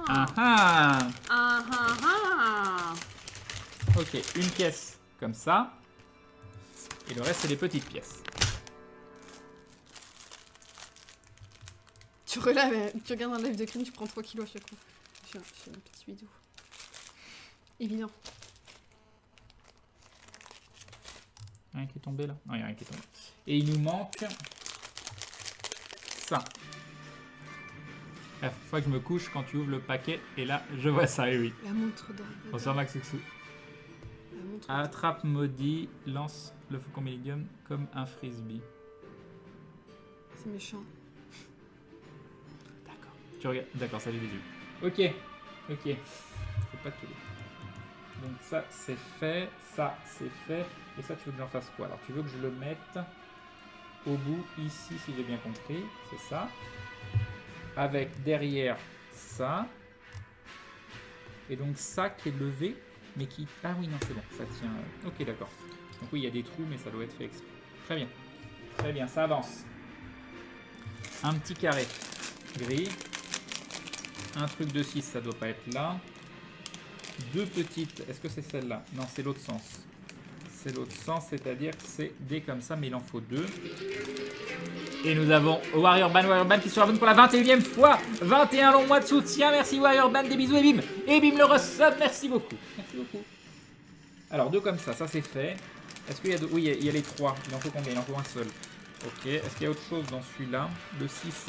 Ah, ah. Ok, une pièce comme ça. Et le reste, c'est des petites pièces. Tu regardes un live de crime, tu prends 3 kilos à chaque fois. Je suis un petit bidou. Évident. Rien qui est tombé là? Non, il n'y a rien qui est tombé. Et il nous manque ça. La fois que je me couche, quand tu ouvres le paquet, et là, je vois ça, et oui. La montre d'or. Bonsoir Max Xuxu. Attrape maudit, lance le faucon Millennium comme un frisbee. C'est méchant. D'accord. Tu regardes. D'accord, ça j'ai vu. Ok. Ok. Faut pas tout. Donc ça c'est fait, ça c'est fait. Et ça tu veux que j'en fasse quoi? Alors tu veux que je le mette au bout ici si j'ai bien compris. C'est ça. Avec derrière ça. Et donc ça qui est levé. Mais qui... Ah oui, non, c'est bon, ça tient... Ok, d'accord. Donc oui, il y a des trous, mais ça doit être fait exprès. Très bien. Très bien, ça avance. Un petit carré gris. Un truc de 6, ça doit pas être là. Deux petites... Est-ce que c'est celle-là? Non, c'est l'autre sens. C'est l'autre sens, c'est-à-dire que c'est des comme ça, mais il en faut deux. Et nous avons Warrior Ban qui se abonne pour la 21e fois. 21 longs mois de soutien. Merci Warrior Ban, des bisous et bim. Et bim le resub, merci beaucoup. Merci beaucoup. Alors deux comme ça c'est fait. Est-ce qu'il y a deux... Oui, il y a les trois. Il en faut combien? Il en faut un seul. Ok, est-ce qu'il y a autre chose dans celui-là? Le 6.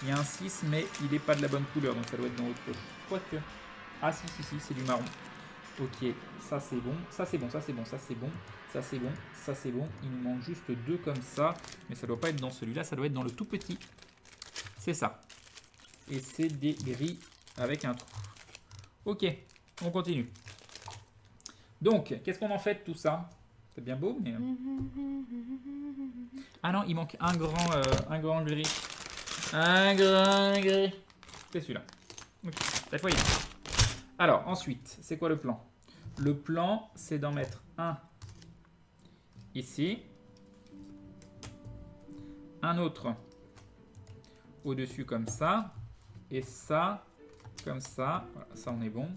Il y a un 6, mais il n'est pas de la bonne couleur, donc ça doit être dans autre chose. Quoique. Ah si, c'est du marron. Ok, ça c'est bon, ça c'est bon, ça c'est bon, ça c'est bon, ça c'est bon, ça c'est bon. Il nous manque juste deux comme ça, mais ça doit pas être dans celui-là, ça doit être dans le tout petit. C'est ça. Et c'est des gris avec un trou. Ok, on continue. Donc, qu'est-ce qu'on en fait de tout ça? C'est bien beau, mais... Ah non, il manque un grand gris. Un grand gris. C'est celui-là. Ok, cette fois, il est. Alors, ensuite, c'est quoi le plan? Le plan, c'est d'en mettre un ici. Un autre au-dessus comme ça. Et ça, comme ça. Voilà, ça, on est bon.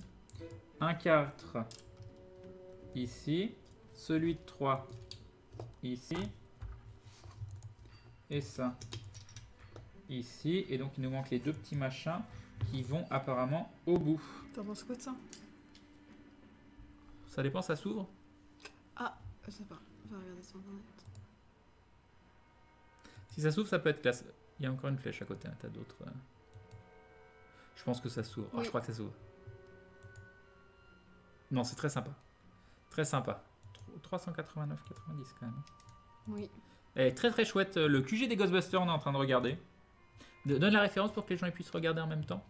Un 4 ici. Celui de 3 ici. Et ça ici. Et donc, il nous manque les deux petits machins qui vont apparemment au bout. T'en penses quoi de ça? Ça dépend, ça s'ouvre? Ah, je sais pas. On va regarder sur internet. Si ça s'ouvre, ça peut être classe. Il y a encore une flèche à côté, hein. T'as d'autres. Je pense que ça s'ouvre. Oui. Oh, je crois que ça s'ouvre. Non, c'est très sympa. Très sympa. 389,90 quand même. Oui. Elle est très très chouette. Le QG des Ghostbusters, on est en train de regarder. Donne la référence pour que les gens puissent regarder en même temps.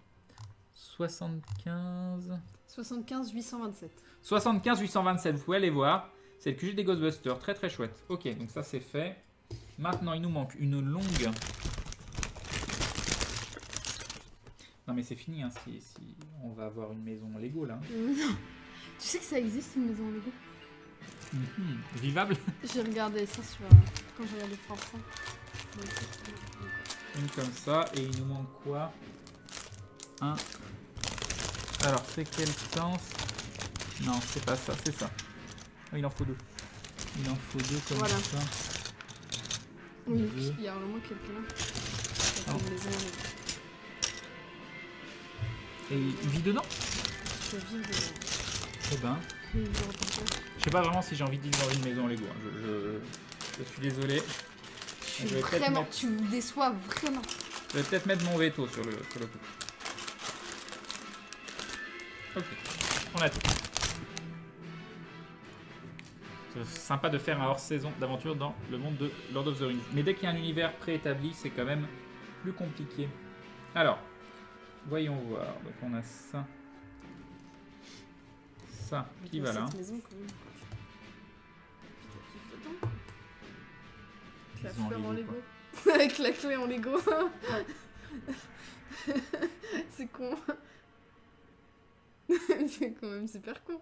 75 827. 75 827, vous pouvez aller voir. C'est le QG des Ghostbusters, très très chouette. Ok, donc ça c'est fait. Maintenant, il nous manque une longue... Non mais c'est fini, hein, si on va avoir une maison Lego là. Tu sais que ça existe une maison Lego? Vivable. J'ai regardé ça sur... quand j'ai regardé France 5. Une comme ça, et il nous manque quoi? Un... Alors, c'est quel sens? Non, c'est pas ça, c'est ça. Oh, il en faut deux. Il en faut deux comme voilà. Ça. Oui, il y a vraiment quelqu'un qui a une maison Lego. Et il vit dedans? Je vis dedans. Eh ben... Je sais pas vraiment si j'ai envie de vivre dans une maison Lego. Hein. Je suis désolé. Vraiment, tu me déçois vraiment. Je vais peut-être mettre mon veto sur le coup. Ok, on a tout. C'est sympa de faire un hors-saison d'aventure dans le monde de Lord of the Rings. Mais dès qu'il y a un univers préétabli, c'est quand même plus compliqué. Alors, voyons voir. Donc on a ça. Ça qui va là. Maison, quand même. La fleur en Lego. Avec la clé en Lego. C'est con. C'est quand même super con.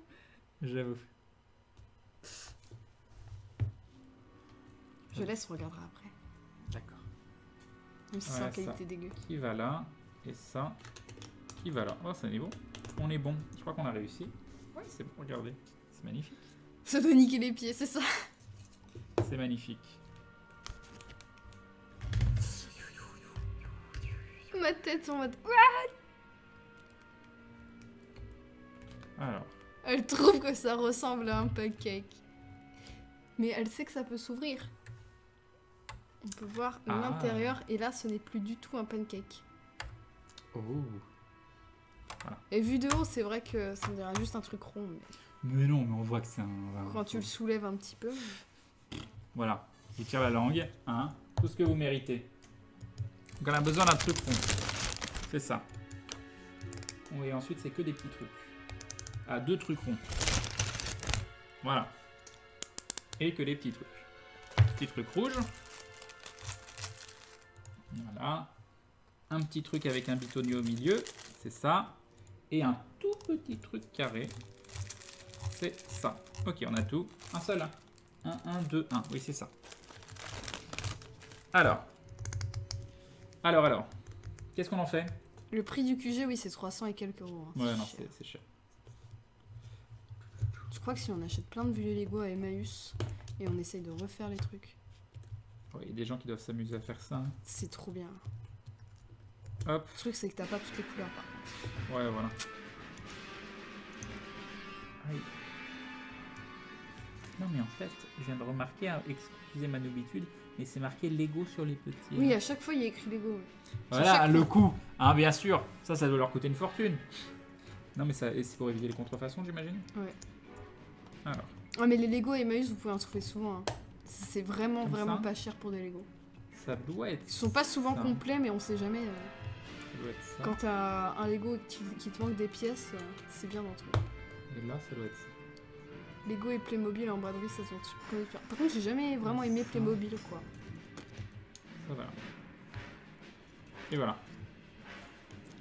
J'avoue. Je laisse, on regardera après. D'accord. Même si c'est Ouais, en qualité ça. dégueu. Qui va là, et ça, qui va là. Oh, ça est bon. On est bon. Je crois qu'on a réussi. Ouais, c'est bon, regardez. C'est magnifique. Ça doit niquer les pieds, c'est ça. C'est magnifique. Ma tête en mode... Alors, Elle trouve que ça ressemble à un pancake. Mais elle sait que ça peut s'ouvrir. On peut voir Ah. l'intérieur et là ce n'est plus du tout un pancake. oh. Et vu de haut c'est vrai que ça me dirait juste un truc rond. Mais Mais non, mais on voit que c'est un... quand tu le soulèves un petit peu... Voilà, il tire la langue, hein, tout ce que vous méritez. Donc on a besoin d'un truc rond. C'est ça. Et ensuite c'est que des petits trucs. Ah, 2 trucs ronds. Voilà. Et que les petits trucs. Petit truc rouge. Voilà. Un petit truc avec un bitonnier au milieu. C'est ça. Et un tout petit truc carré. C'est ça. Ok, on a tout. Un seul. 1, 1, 2, 1. Oui, c'est ça. Alors. Qu'est-ce qu'on en fait? Le prix du QG, oui, c'est 300 et quelques euros. Hein. Ouais, non, cher. c'est cher. Je crois que si on achète plein de vieux Lego à Emmaüs et on essaye de refaire les trucs, Il y a des gens qui doivent s'amuser à faire ça. Hein. c'est trop bien. Hop. Le truc, c'est que t'as pas toutes les couleurs par contre. Ouais, voilà. Aïe. Non, mais en fait, je viens de remarquer, hein, excusez ma noblitude, mais c'est marqué Lego sur les petits. Oui, à chaque fois, il y a écrit Lego. Voilà, chaque le fois. coût. Hein, bien sûr. Ça doit leur coûter une fortune. Non, mais ça, et c'est pour éviter les contrefaçons, j'imagine. Ouais. Alors, Ah, mais les Lego Emmaüs, vous pouvez en trouver souvent. Hein. C'est vraiment, Comme vraiment ça pas cher pour des Lego. ça doit être Ils sont pas souvent ça. complets, mais on sait jamais. Ça doit être ça. Quand t'as un Lego et qui te manque des pièces, c'est bien d'en trouver. Et là, ça doit être ça. Lego et Playmobil en braderie, ça se vend super bien. Par contre, j'ai jamais vraiment aimé Playmobil, quoi. Ça va. Et voilà.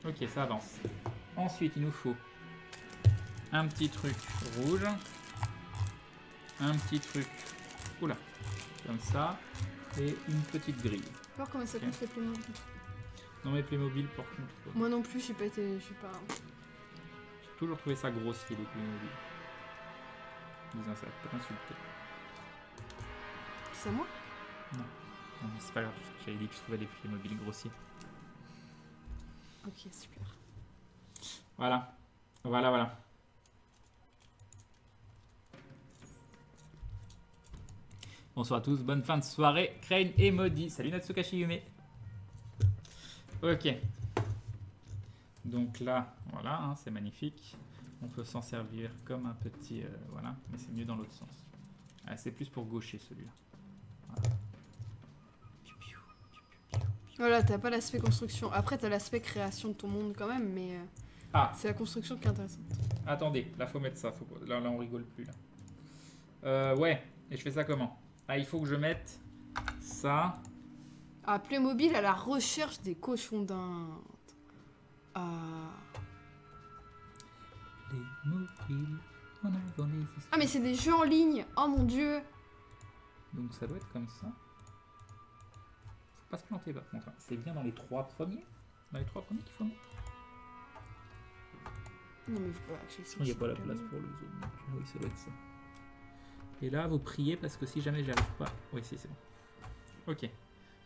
Ok, ça avance. Ensuite, il nous faut un petit truc rouge. Un petit truc... Oula. Comme ça. Et une petite grille. Voir comment ça Ok. coûte les Playmobil. Non mais Playmobil, par contre, Moi non plus, j'ai pas été. Je sais pas. j'ai toujours trouvé ça grossier, les Playmobil. Disons ça, peut insulter. C'est à moi? Non, mais c'est pas grave. J'avais dit que je trouvais les Playmobil grossiers. Ok, super. Voilà. Voilà. Bonsoir à tous, bonne fin de soirée. Crane et Maudit. Salut Natsukashi Yume. Ok. Donc là, voilà, hein, c'est magnifique. On peut s'en servir comme un petit... voilà, mais c'est mieux dans l'autre sens. Ah, c'est plus pour gaucher celui-là. Voilà, t'as pas l'aspect construction. Après, t'as l'aspect création de ton monde quand même, mais Ah, c'est la construction qui est intéressante. attendez, là faut mettre ça. Là on rigole plus là. Ouais, et je fais ça comment? Ah, il faut que je mette ça. Ah, Playmobil à la recherche des cochons d'Inde. Ah. Les mobiles, on a dans les esprits. Ah, mais c'est des jeux en ligne. Oh mon dieu. Donc ça doit être comme ça. Faut pas se planter par contre. Hein. C'est bien dans les 3 premiers. Dans les 3 premiers qu'il faut mettre. Non, mais faut pas acheter ça. Il n'y a pas la place pour les autres. Donc, oui, ça doit être ça. Et là, vous priez parce que si jamais j'y arrive pas. Oui, si, c'est bon. Ok.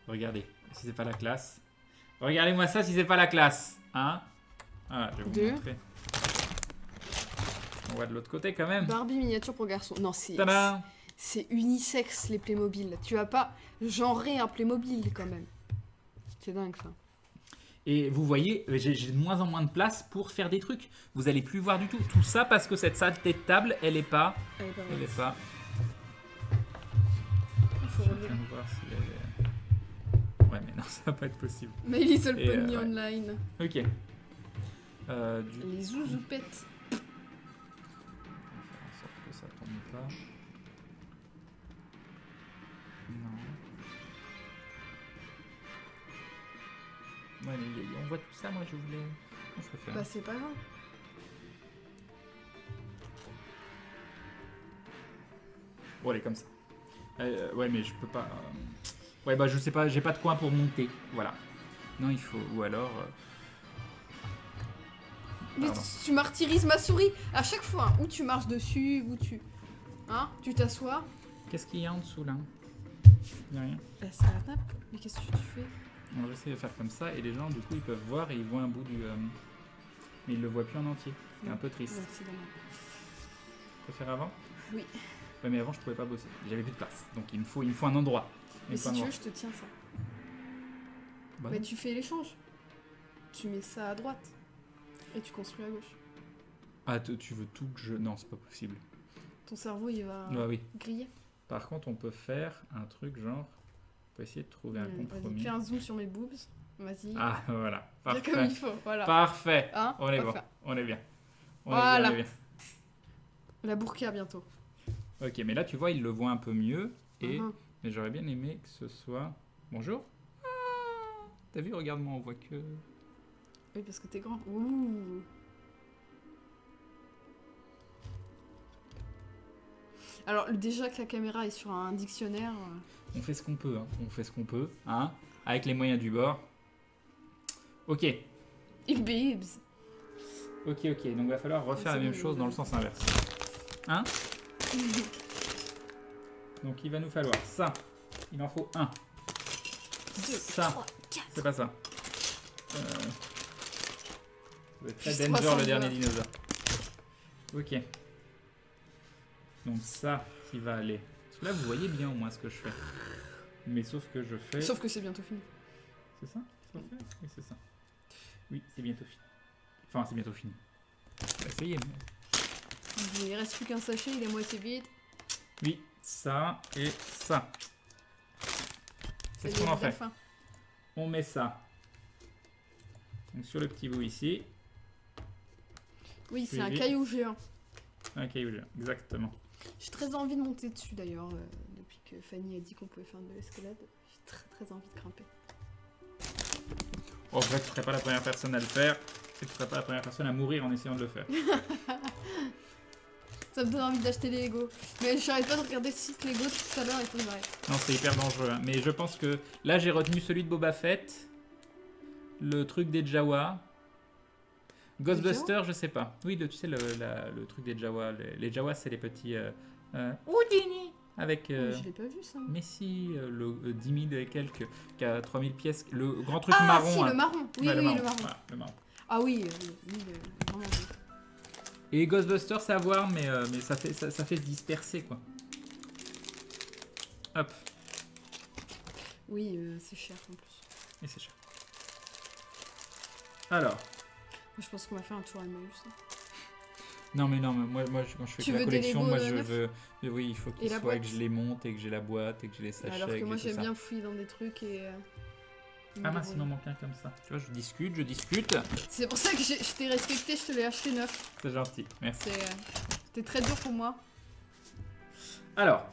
Regardez, si c'est pas la classe. Regardez-moi ça si c'est pas la classe. Hein? Voilà, je vais vous Deux. montrer. On va de l'autre côté quand même. Barbie miniature pour garçons. Non, Tada! c'est unisexe les Playmobil. Tu vas pas genrer un Playmobil quand même. C'est dingue ça. Et vous voyez, j'ai de moins en moins de place pour faire des trucs. Vous allez plus voir du tout. Tout ça parce que cette saleté de table, elle est pas. Elle est pas Elle mal. est pas. Faut Je relever. viens de voir si elle est... Ouais, mais non, ça va pas être possible. My Little Et, Pony ouais. Online. Ok. Les zouzoupettes. Faire en sorte que ça tombe pas. Non. Ouais, mais on voit tout ça, moi je voulais... Comment je peux faire? Bah, c'est pas grave. Bon, allez, comme ça. Ouais, mais je peux pas... Ouais, bah je sais pas, j'ai pas de coin pour monter. Voilà. Non, il faut... Ou alors... Mais Pardon. tu martyrises ma souris à chaque fois. Ou tu marches dessus, ou tu... Hein? Tu t'assois. Qu'est-ce qu'il y a en dessous, là? Il y a rien. Bah, c'est la nappe. Mais qu'est-ce que tu fais? On va essayer de faire comme ça, et les gens, du coup, ils peuvent voir et ils voient un bout du... Mais ils le voient plus en entier. C'est un peu triste. Ouais, c'est la nappe. Tu peux faire avant? Oui. Ouais, mais avant, je pouvais pas bosser. J'avais plus de place. Donc, il me faut un endroit. Mais si tu veux, je te tiens ça. Bah, Bah, non. tu fais l'échange. Tu mets ça à droite. Et tu construis à gauche. Ah, tu veux tout que je... Non, c'est pas possible. Ton cerveau, il va Ah oui. griller. Par contre, on peut faire un truc genre... On peut essayer de trouver un Vas-y, compromis. fais un zoom sur mes boobs. Vas-y. Ah, voilà. Fais comme Parfait. il faut, voilà. Parfait. Hein, On est bon. parfait. On est bien. Voilà. On est bien. La burqa bientôt. Ok, mais là, tu vois, il le voit un peu mieux. Et... Mhm. Mais j'aurais bien aimé que ce soit... Bonjour. Ah, t'as vu, regarde-moi, on voit que... Oui, parce que t'es grand. Ouh. Alors, déjà que la caméra est sur un dictionnaire... On fait ce qu'on peut, hein. On fait ce qu'on peut, hein. Avec les moyens du bord. Ok. Babes. Ok, donc il va falloir refaire la C'est même bon, chose dans le sens inverse. Hein? Donc il va nous falloir ça. Il en faut un. Ça. 3, 4. C'est pas ça. C'est très Juste Danger 300 le dernier doigts. dinosaure. Ok. Donc ça qui va aller. Parce que là vous voyez bien au moins ce que je fais. Mais sauf que je fais... Sauf que c'est bientôt fini. C'est ça? qu'il faut faire Oui, c'est ça. Oui, c'est bientôt fini. Enfin, c'est bientôt fini. On va essayer, mais... Il reste plus qu'un sachet, il est moitié vide. Oui, ça et ça. C'est ce Ça y est, qu'on en il a fait. faim. On met ça. Donc sur le petit bout ici. Oui, c'est un Oui. caillou géant. Un caillou géant, exactement. J'ai très envie de monter dessus d'ailleurs, depuis que Fanny a dit qu'on pouvait faire de l'escalade. J'ai très envie de grimper. En vrai, tu ne serais pas la première personne à le faire. Et tu ne serais pas la première personne à mourir en essayant de le faire. Ça me donne envie d'acheter des Lego. Mais j'arrête pas de regarder ce site Lego tout à l'heure, il faut que j'arrête. Non, c'est hyper dangereux. Hein. Mais je pense que là, j'ai retenu celui de Boba Fett. Le truc des Jawa. Ghostbusters, je sais pas. Oui, tu sais, le truc des Jawa. Les Jawa, c'est les petits... Houdini avec... Mais je l'ai pas vu ça. mais si, le 10 000 et quelques, qui a 3000 pièces. Le grand truc Ah marron. si, hein. le marron. Oui, Ouais, oui, le marron. Voilà, le marron. Ah oui, vraiment. Oui. Et Ghostbusters, c'est à voir, mais ça fait se disperser, quoi. Hop, Oui, c'est cher en plus. et c'est cher. Alors, Moi, je pense qu'on va faire un tour à Emmaüs. Hein. non, mais moi quand je fais Tu que la veux des collection, Lego moi de je neuf veux... Oui, il faut Et qu'il la soit, que boîte je les monte, et que j'ai la boîte, et que j'ai les sachets, Alors que moi, j'ai tout j'aime ça. bien fouiller dans des trucs et... Ah mince, il m'en manque un comme ça. Tu vois, je discute. C'est pour ça que je t'ai respecté, je te l'ai acheté neuf. C'est gentil, merci. C'était très dur pour moi. Alors,